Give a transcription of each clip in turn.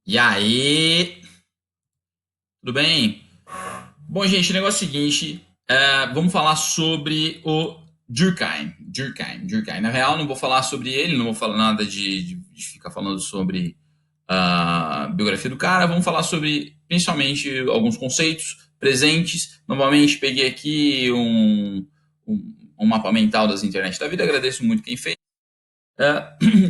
E aí, tudo bem? Bom, gente, o negócio é o seguinte, vamos falar sobre o Durkheim. Na real, não vou falar sobre ele, não vou falar nada de ficar falando sobre a biografia do cara, vamos falar sobre, principalmente, alguns conceitos presentes. Novamente, peguei aqui um mapa mental das internet da vida, agradeço muito quem fez.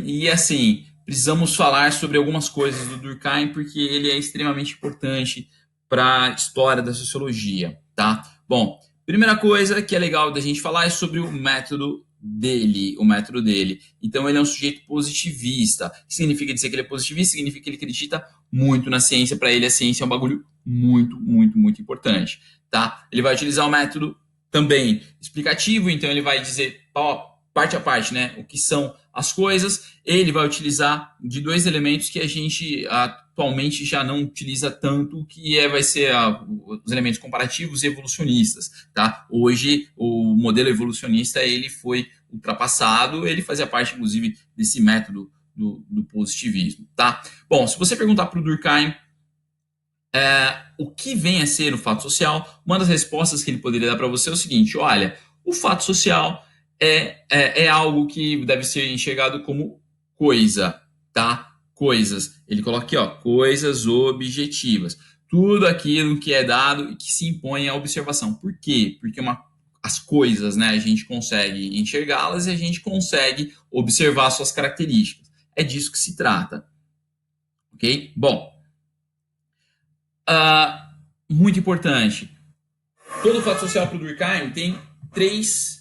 E assim, precisamos falar sobre algumas coisas do Durkheim porque ele é extremamente importante para a história da sociologia, tá? Bom, primeira coisa que é legal da gente falar é sobre o método dele. Então ele é um sujeito positivista. O que significa dizer que ele é positivista? Significa que ele acredita muito na ciência. Para ele a ciência é um bagulho muito, muito, muito importante, tá? Ele vai utilizar o método também explicativo, então ele vai dizer parte a parte, né, o que são as coisas. Ele vai utilizar de dois elementos que a gente atualmente já não utiliza tanto, que vai ser os elementos comparativos e evolucionistas, tá? Hoje o modelo evolucionista ele foi ultrapassado, ele fazia parte inclusive desse método do positivismo, tá? Bom, se você perguntar para o Durkheim o que vem a ser o fato social, uma das respostas que ele poderia dar para você é o seguinte: olha, o fato social é algo que deve ser enxergado como coisa, tá? Coisas. Ele coloca aqui, ó, coisas objetivas. Tudo aquilo que é dado e que se impõe à observação. Por quê? Porque as coisas, né, a gente consegue enxergá-las e a gente consegue observar suas características. É disso que se trata, ok? Bom, uh, muito importante. Todo fato social para o Durkheim tem três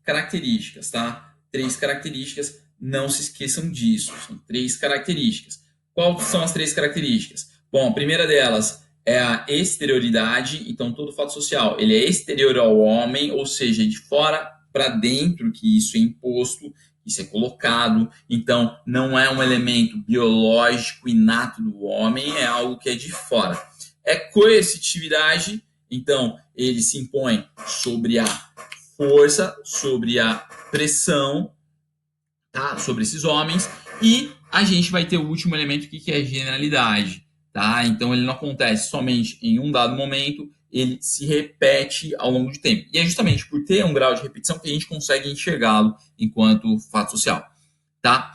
características, tá? Três características, não se esqueçam disso. São três características. Quais são as três características? Bom, a primeira delas é a exterioridade. Então, todo fato social ele é exterior ao homem, ou seja, de fora para dentro que isso é imposto, isso é colocado. Então, não é um elemento biológico inato do homem, é algo que é de fora. É coercitividade. Então, ele se impõe sobre a força, sobre a pressão, tá? Sobre esses homens. E a gente vai ter o último elemento que é a genialidade, tá? Então, ele não acontece somente em um dado momento, ele se repete ao longo do tempo. E é justamente por ter um grau de repetição que a gente consegue enxergá-lo enquanto fato social, tá?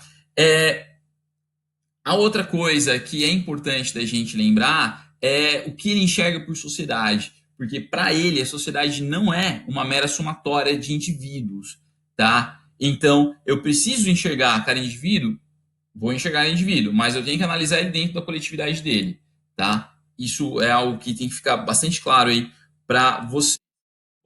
A outra coisa que é importante da gente lembrar é o que ele enxerga por sociedade, porque para ele a sociedade não é uma mera somatória de indivíduos, tá? Então eu preciso enxergar cada indivíduo, vou enxergar o indivíduo, mas eu tenho que analisar ele dentro da coletividade dele, tá? Isso é algo que tem que ficar bastante claro aí para você.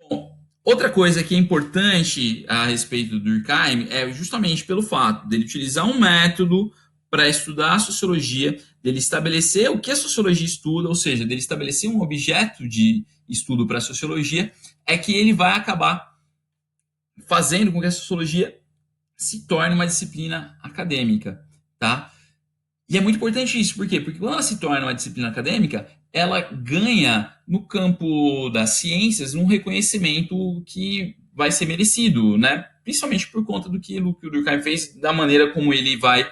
Bom, outra coisa que é importante a respeito do Durkheim é justamente pelo fato dele utilizar um método para estudar a sociologia, dele estabelecer o que a sociologia estuda, ou seja, dele estabelecer um objeto de estudo para a sociologia, é que ele vai acabar fazendo com que a sociologia se torne uma disciplina acadêmica, tá? E é muito importante isso, por quê? Porque quando ela se torna uma disciplina acadêmica, ela ganha no campo das ciências um reconhecimento que vai ser merecido, né? Principalmente por conta do que o Durkheim fez, da maneira como ele vai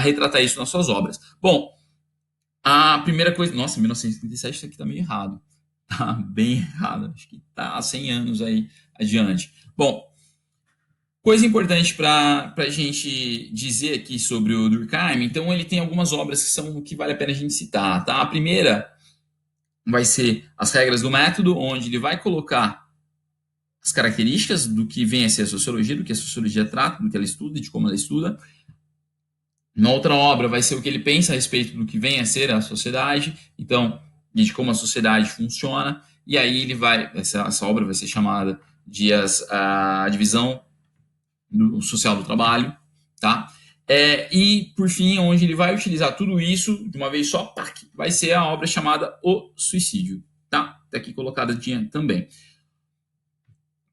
retratar isso nas suas obras. Bom, a primeira coisa. Nossa, 1937 isso aqui tá meio errado. Tá bem errado. Acho que tá há 100 anos aí adiante. Bom, coisa importante para a gente dizer aqui sobre o Durkheim, então ele tem algumas obras que vale a pena a gente citar, tá? A primeira vai ser As Regras do Método, onde ele vai colocar as características do que vem a ser a sociologia, do que a sociologia trata, do que ela estuda e de como ela estuda. Na outra obra vai ser o que ele pensa a respeito do que vem a ser a sociedade, então, e de como a sociedade funciona, e aí ele vai, essa obra vai ser chamada de a divisão do social do trabalho, tá? E, por fim, onde ele vai utilizar tudo isso de uma vez só, pac, vai ser a obra chamada O Suicídio, tá? Tá aqui colocada também.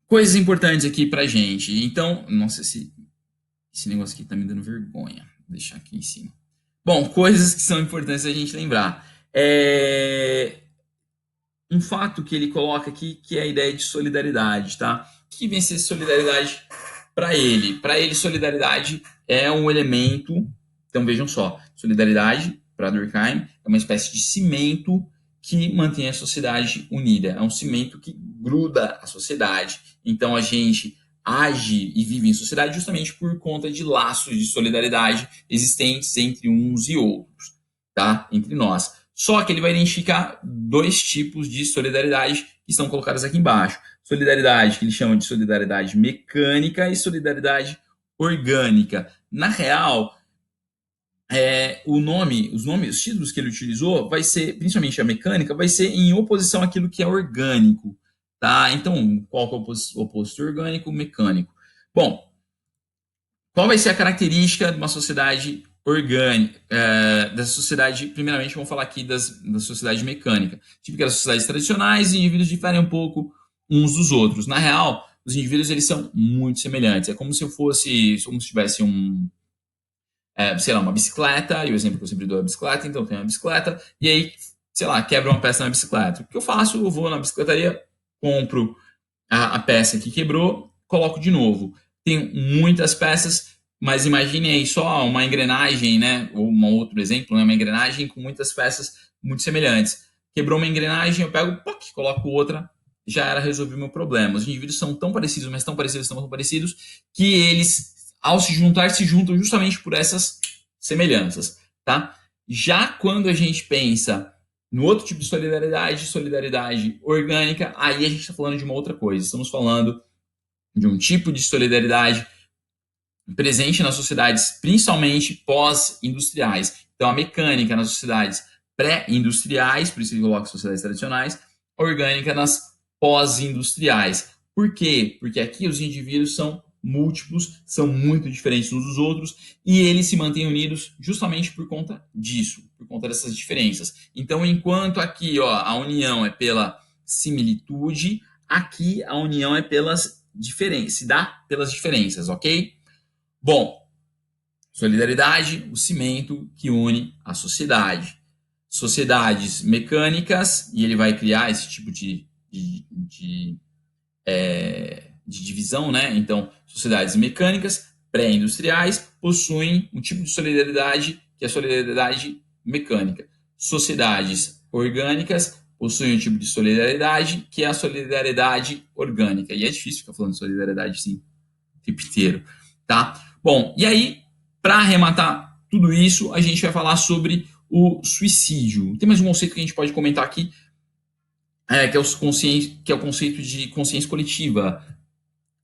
Coisas importantes aqui pra gente. Então, nossa, esse negócio aqui tá me dando vergonha. Vou deixar aqui em cima. Bom, coisas que são importantes a gente lembrar. Um fato que ele coloca aqui, que é a ideia de solidariedade, tá? O que vem ser solidariedade para ele? Para ele, solidariedade é um elemento. Então vejam só, solidariedade para Durkheim, é uma espécie de cimento que mantém a sociedade unida. É um cimento que gruda a sociedade. Então a gente age e vive em sociedade justamente por conta de laços de solidariedade existentes entre uns e outros, tá? Entre nós. Só que ele vai identificar dois tipos de solidariedade que estão colocados aqui embaixo. Solidariedade, que ele chama de solidariedade mecânica, e solidariedade orgânica. Na real, os títulos que ele utilizou vai ser, principalmente a mecânica, vai ser em oposição àquilo que é orgânico, tá? Então, qual que é o oposto orgânico? Mecânico. Bom, qual vai ser a característica de uma sociedade orgânica, dessa sociedade, primeiramente vamos falar aqui da sociedade mecânica. Tipo que as sociedades tradicionais, os indivíduos diferem um pouco uns dos outros. Na real, os indivíduos eles são muito semelhantes. É como se tivesse sei lá, uma bicicleta, e o exemplo que eu sempre dou é a bicicleta, então tem uma bicicleta, e aí, sei lá, quebra uma peça na bicicleta. O que eu faço? Eu vou na bicicletaria, compro a peça que quebrou, coloco de novo. Tem muitas peças, mas imagine aí só uma engrenagem, né? Ou um outro exemplo, né? Uma engrenagem com muitas peças muito semelhantes. Quebrou uma engrenagem, eu pego, poc, coloco outra, já era resolver o meu problema. Os indivíduos são tão parecidos, mas tão parecidos, que eles, ao se juntar, se juntam justamente por essas semelhanças, tá? Já quando a gente pensa no outro tipo de solidariedade, solidariedade orgânica, aí a gente está falando de uma outra coisa. Estamos falando de um tipo de solidariedade presente nas sociedades, principalmente pós-industriais. Então, a mecânica nas sociedades pré-industriais, por isso ele coloca sociedades tradicionais, a orgânica nas pós-industriais. Por quê? Porque aqui os indivíduos são múltiplos, são muito diferentes uns dos outros, e eles se mantêm unidos justamente por conta disso, por conta dessas diferenças. Então, enquanto aqui a união é pela similitude, aqui a união é pelas diferenças, se dá pelas diferenças, ok? Bom, solidariedade, o cimento que une a sociedade. Sociedades mecânicas, e ele vai criar esse tipo de divisão, né? Então, sociedades mecânicas, pré-industriais, possuem um tipo de solidariedade que é a solidariedade mecânica. Sociedades orgânicas possuem um tipo de solidariedade que é a solidariedade orgânica. E é difícil ficar falando de solidariedade assim, o tempo inteiro, tá? Bom, e aí, para arrematar tudo isso, a gente vai falar sobre o suicídio. Tem mais um conceito que a gente pode comentar aqui, que é o conceito de consciência coletiva,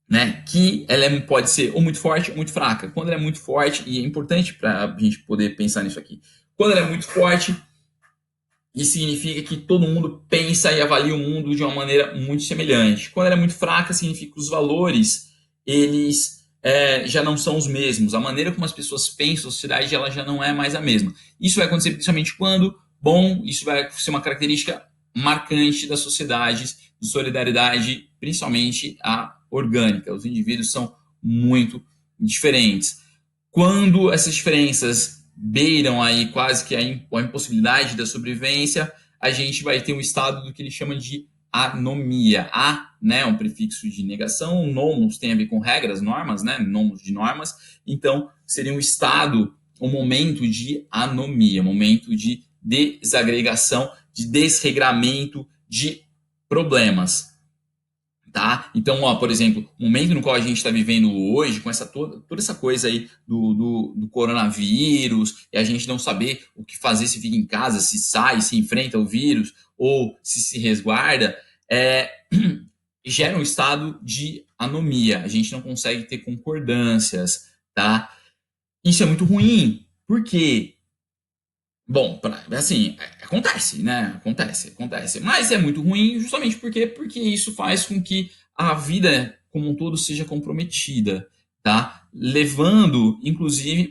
né? Que ela pode ser ou muito forte ou muito fraca. Quando ela é muito forte, e é importante para a gente poder pensar nisso aqui, quando ela é muito forte, isso significa que todo mundo pensa e avalia o mundo de uma maneira muito semelhante. Quando ela é muito fraca, significa que os valores eles já não são os mesmos. A maneira como as pessoas pensam a sociedade ela já não é mais a mesma. Isso vai acontecer principalmente quando, isso vai ser uma característica marcante das sociedades de solidariedade, principalmente a orgânica. Os indivíduos são muito diferentes. Quando essas diferenças beiram aí quase que a impossibilidade da sobrevivência, a gente vai ter um estado do que ele chama de anomia. A, né, um prefixo de negação, nomos tem a ver com regras, normas, né, nomos de normas, então seria um estado, um momento de anomia, um momento de desagregação, de desregramento de problemas. Tá? Então, por exemplo, o momento no qual a gente está vivendo hoje, com toda essa coisa aí do coronavírus, e a gente não saber o que fazer se fica em casa, se sai, se enfrenta o vírus, ou se resguarda, gera um estado de anomia. A gente não consegue ter concordâncias, tá? Isso é muito ruim. Por quê? Bom, assim, acontece, né? Acontece. Mas é muito ruim justamente porque isso faz com que a vida como um todo seja comprometida, tá?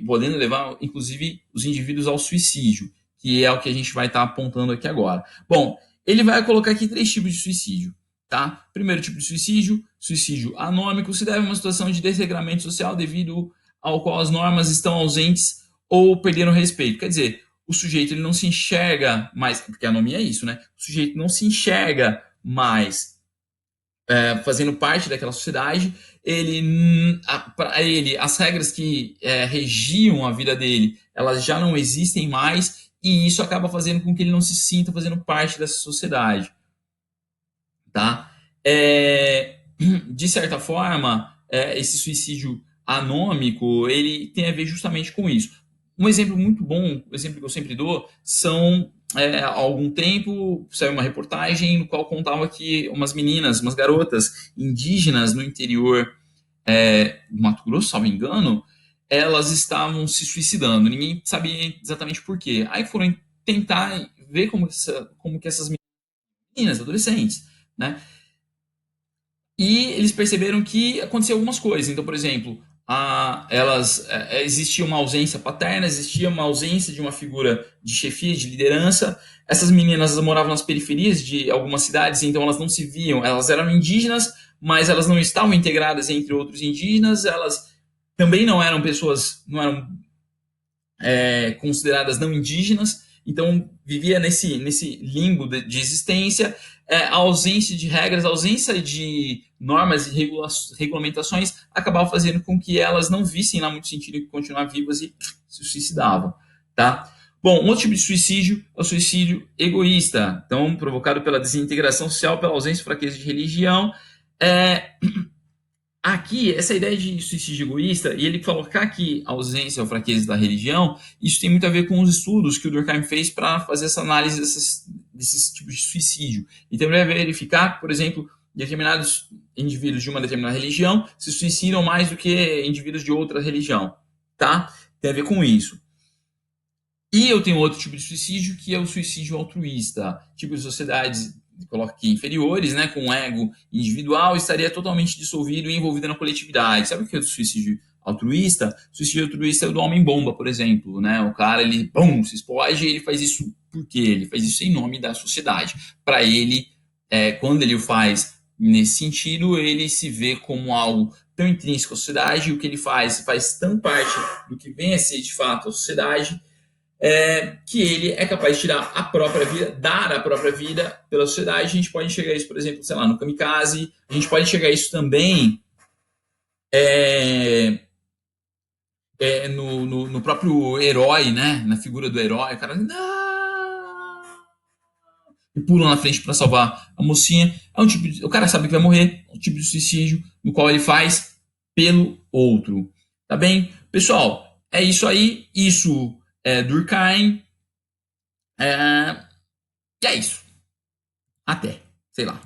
Podendo levar, inclusive, os indivíduos ao suicídio, que é o que a gente vai estar apontando aqui agora. Bom, ele vai colocar aqui 3 tipos de suicídio, tá? Primeiro tipo de suicídio anômico, se deve a uma situação de desregramento social devido ao qual as normas estão ausentes ou perderam respeito. Quer dizer, o sujeito ele não se enxerga mais, porque a anomia é isso, né? O sujeito não se enxerga mais fazendo parte daquela sociedade, para ele, as regras que regiam a vida dele, elas já não existem mais e isso acaba fazendo com que ele não se sinta fazendo parte dessa sociedade, tá? De certa forma, esse suicídio anômico, ele tem a ver justamente com isso. Um exemplo muito bom, o exemplo que eu sempre dou, são, há algum tempo, saiu uma reportagem no qual contava que umas meninas, umas garotas indígenas no interior do Mato Grosso, se não me engano, elas estavam se suicidando. Ninguém sabia exatamente por quê. Aí foram tentar ver como que essas meninas, adolescentes, né? E eles perceberam que aconteceu algumas coisas. Então, por exemplo, existia uma ausência paterna, existia uma ausência de uma figura de chefia, de liderança. Essas meninas moravam nas periferias de algumas cidades, então elas não se viam. Elas eram indígenas, mas elas não estavam integradas entre outros indígenas. Elas também não eram pessoas, não eram consideradas não indígenas, então vivia nesse limbo de existência, a ausência de regras, a ausência de normas e regulamentações acabava fazendo com que elas não vissem lá muito sentido em continuar vivas e se suicidavam, tá? Bom, um outro tipo de suicídio é o suicídio egoísta, então provocado pela desintegração social, pela ausência e fraqueza de religião. Aqui, essa ideia de suicídio egoísta, e ele colocar aqui a ausência ou fraqueza da religião, isso tem muito a ver com os estudos que o Durkheim fez para fazer essa análise desses tipos de suicídio. Então, ele vai verificar, por exemplo, determinados indivíduos de uma determinada religião se suicidam mais do que indivíduos de outra religião, tá? Tem a ver com isso. E eu tenho outro tipo de suicídio, que é o suicídio altruísta. Tipo de sociedades, coloca aqui, inferiores, né, com ego individual, estaria totalmente dissolvido e envolvido na coletividade. Sabe o que é o suicídio altruísta? O suicídio altruísta é o do homem-bomba, por exemplo. Né? O cara, ele, pum, se explode e ele faz isso por quê? Ele faz isso em nome da sociedade. Para ele, quando ele o faz nesse sentido, ele se vê como algo tão intrínseco à sociedade, e o que ele faz tão parte do que vem a ser de fato a sociedade, que ele é capaz de tirar a própria vida, dar a própria vida pela sociedade. A gente pode enxergar isso, por exemplo, sei lá, no Kamikaze. A gente pode enxergar isso também no próprio herói, né? Na figura do herói. O cara não! E pula na frente para salvar a mocinha. O cara sabe que vai morrer. É um tipo de suicídio no qual ele faz pelo outro. Tá bem? Pessoal, é isso aí. Isso é Durkheim. E é isso. Até. Sei lá.